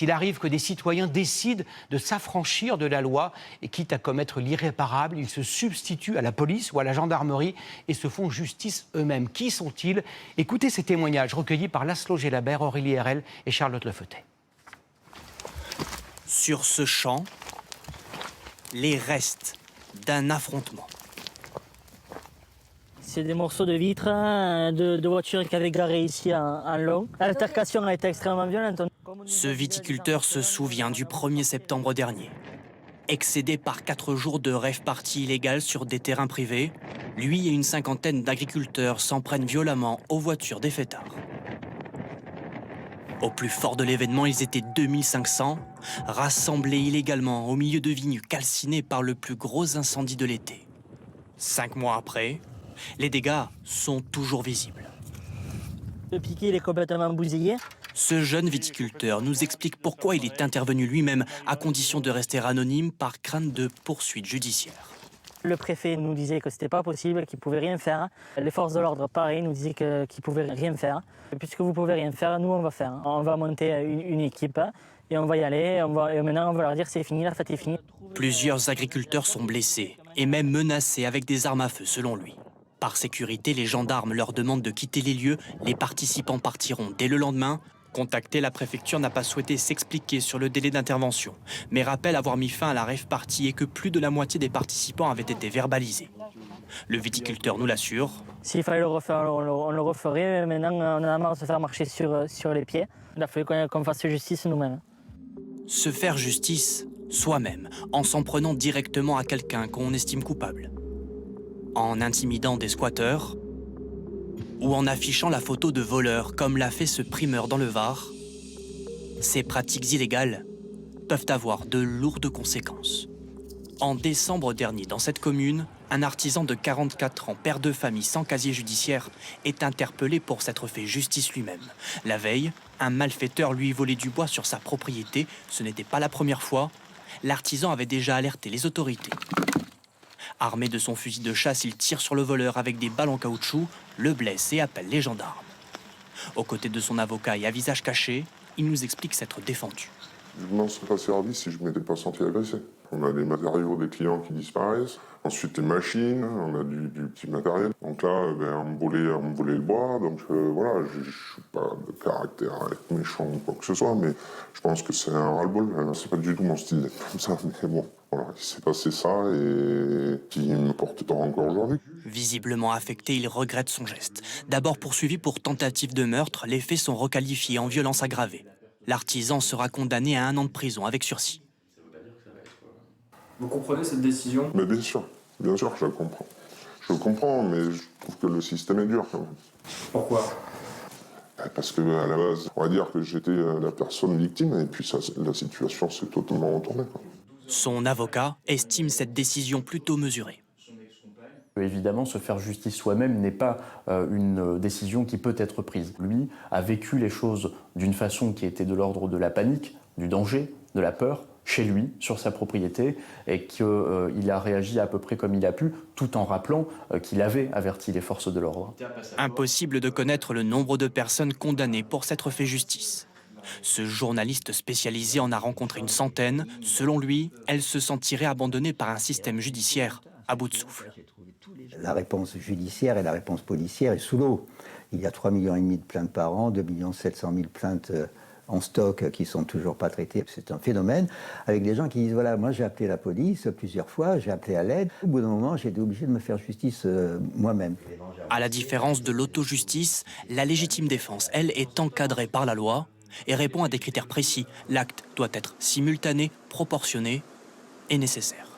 Il arrive que des citoyens décident de s'affranchir de la loi et quitte à commettre l'irréparable, ils se substituent à la police ou à la gendarmerie et se font justice eux-mêmes. Qui sont-ils? Écoutez ces témoignages recueillis par Laszlo Gelabert, Aurélie Herrel et Charlotte Lefeutet. Sur ce champ, les restes d'un affrontement. C'est des morceaux de vitres de voitures qui avaient garé ici en long. L'altercation a été extrêmement violente. Ce viticulteur se souvient du 1er septembre dernier. Excédé par 4 jours de rave-party illégale sur des terrains privés, lui et une cinquantaine d'agriculteurs s'en prennent violemment aux voitures des fêtards. Au plus fort de l'événement, ils étaient 2500, rassemblés illégalement au milieu de vignes calcinées par le plus gros incendie de l'été. 5 mois après, les dégâts sont toujours visibles. Le piquet il est complètement bousillé. Ce jeune viticulteur nous explique pourquoi il est intervenu lui-même à condition de rester anonyme par crainte de poursuites judiciaires. Le préfet nous disait que c'était pas possible, qu'il pouvait rien faire. Les forces de l'ordre, pareil, nous disaient qu'ils pouvaient rien faire. Puisque vous pouvez rien faire, nous on va faire. On va monter une équipe et on va y aller. Et maintenant on va leur dire c'est fini, la fête est finie. Plusieurs agriculteurs sont blessés et même menacés avec des armes à feu selon lui. Par sécurité, les gendarmes leur demandent de quitter les lieux. Les participants partiront dès le lendemain. Contacté, la préfecture n'a pas souhaité s'expliquer sur le délai d'intervention, mais rappelle avoir mis fin à la rave party et que plus de la moitié des participants avaient été verbalisés. Le viticulteur nous l'assure. S'il fallait le refaire, on le referait. Maintenant, on en a marre de se faire marcher sur les pieds. Il a fallu qu'on fasse justice nous-mêmes. Se faire justice soi-même, en s'en prenant directement à quelqu'un qu'on estime coupable. En intimidant des squatteurs ou en affichant la photo de voleurs, comme l'a fait ce primeur dans le Var, ces pratiques illégales peuvent avoir de lourdes conséquences. En décembre dernier, dans cette commune, un artisan de 44 ans, père de famille sans casier judiciaire, est interpellé pour s'être fait justice lui-même. La veille, un malfaiteur lui volait du bois sur sa propriété. Ce n'était pas la première fois. L'artisan avait déjà alerté les autorités. Armé de son fusil de chasse, il tire sur le voleur avec des balles en caoutchouc, le blesse et appelle les gendarmes. Aux côtés de son avocat et à visage caché, il nous explique s'être défendu. Je n'en serais pas servi si je ne m'étais pas senti agressé. On a des matériaux des clients qui disparaissent, ensuite des machines, on a du petit matériel. Donc là, on me volait le bois, donc voilà, je ne suis pas de caractère à être méchant ou quoi que ce soit, mais je pense que c'est un ras-le-bol. C'est pas du tout mon style d'être comme ça, mais bon, voilà, il s'est passé ça et qui me porte tort encore aujourd'hui. Visiblement affecté, il regrette son geste. D'abord poursuivi pour tentative de meurtre, les faits sont requalifiés en violence aggravée. L'artisan sera condamné à 1 an de prison avec sursis. Vous comprenez cette décision? Mais bien sûr, je la comprends. Je le comprends, mais je trouve que le système est dur quand même. Pourquoi? Parce que à la base, on va dire que j'étais la personne victime, et puis ça, la situation s'est totalement retournée, quoi. Son avocat estime cette décision plutôt mesurée. Évidemment, se faire justice soi-même n'est pas une décision qui peut être prise. Lui a vécu les choses d'une façon qui était de l'ordre de la panique, du danger, de la peur, chez lui, sur sa propriété, et qu'il a réagi à peu près comme il a pu, tout en rappelant qu'il avait averti les forces de l'ordre. Impossible de connaître le nombre de personnes condamnées pour s'être fait justice. Ce journaliste spécialisé en a rencontré une centaine. Selon lui, elle se sentirait abandonnée par un système judiciaire à bout de souffle. La réponse judiciaire et la réponse policière est sous l'eau. Il y a 3,5 millions de plaintes par an, 2,7 millions de plaintes en stock qui sont toujours pas traitées. C'est un phénomène avec des gens qui disent voilà, moi j'ai appelé la police plusieurs fois, j'ai appelé à l'aide. Au bout d'un moment, j'ai été obligé de me faire justice moi-même. À la différence de l'autojustice, la légitime défense, elle, est encadrée par la loi et répond à des critères précis. L'acte doit être simultané, proportionné et nécessaire.